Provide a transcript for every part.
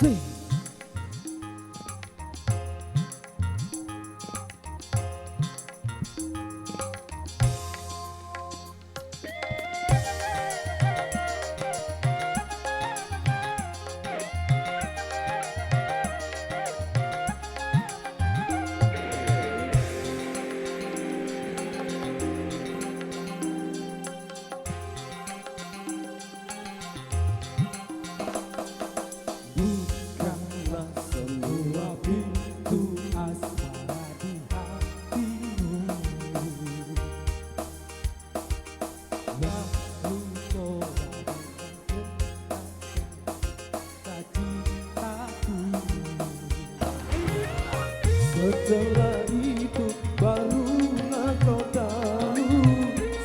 Sing. Bukalah semua pintu asmara di hatimu, lalu coba cintaku. Setelah itu barulah kau tahu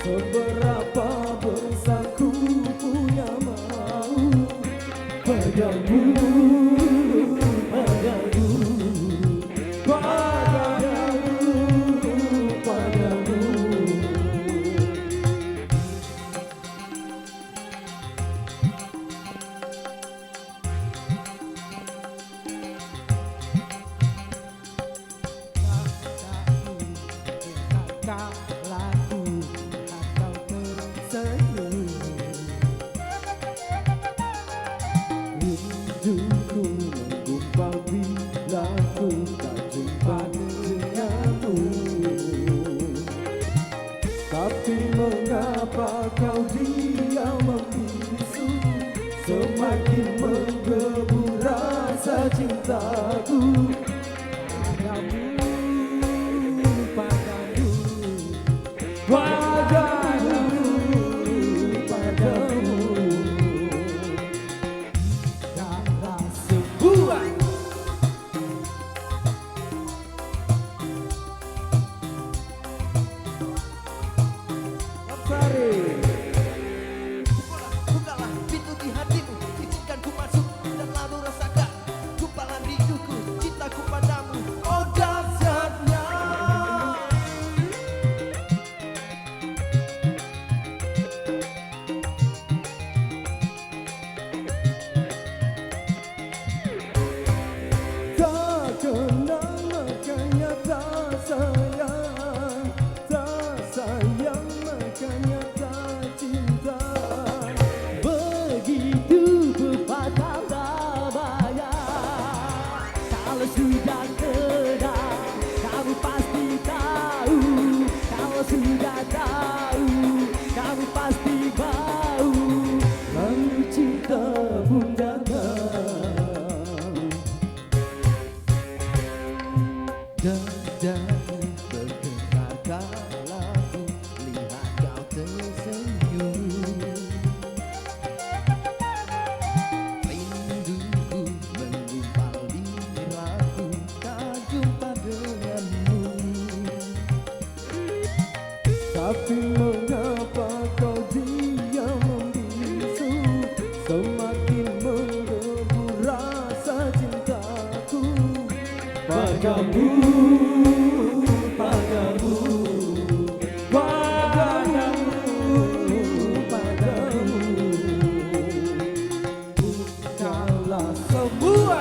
seberapa besar ku punya mau padamu, padamu, padamu, padamu. Kalaku atau tersenyum, rinduku menggumpal bila ku tak jumpa denganmu. Tapi mengapa kau diam membisu, semakin menggebu rasa cintaku padamu, padamu, padamu, padamu. Karena sebuah Sari. Bukalah pintu di hatimu, izinkan ku masuk dan lalu rasakan gumpalan rinduku, cintaku padamu. Oh dahsyatnya Tak kenal makanya tak sayang, tak sayang makanya tak cinta. Begitu pepatah namanya, kalau sudah kenal kamu pasti tahu. Kalau sudah tahu kamu pasti mau, lalu cinta pun datang. dadaku bergetar kala ku lihat kau tersenyum. Rinduku menggumpal di raku, tak jumpa denganmu. Tapi mengapa kau diam membisu, semakin menggebu rasa cintaku padamu, padamu, padamu, padamu. Bukalah semua.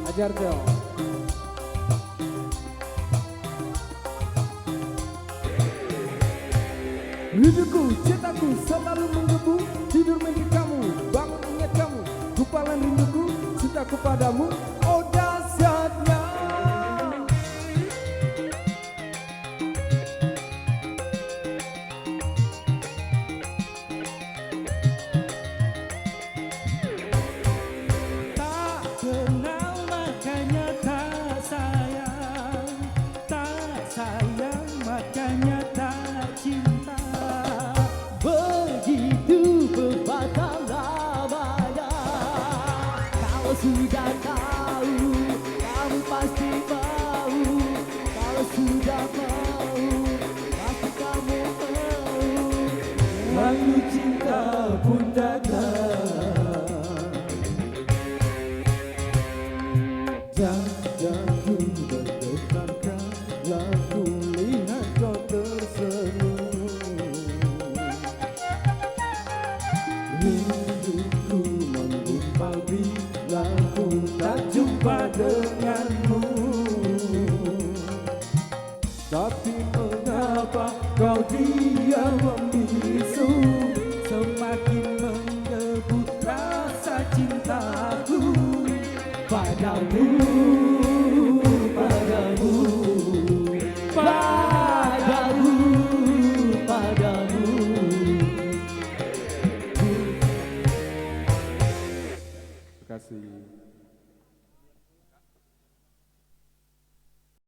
Ajar dong. Rinduku, cintaku selalu menggebu, tidur mimpi kamu, bangun ingat kamu, gumpalan rinduku, cintaku padamu. Oh dahsyatnya. Tak kenal makanya tak sayang, tak sayang makanya tak cinta. Begitu pepatah namanya, kalau sudah tahu kamu pasti mau. Kalau sudah mau pasti kamu mau, lalu cinta pun datang. Dadaku bergetar kala ku lihat kau tersenyum. Rinduku menggumpal membuat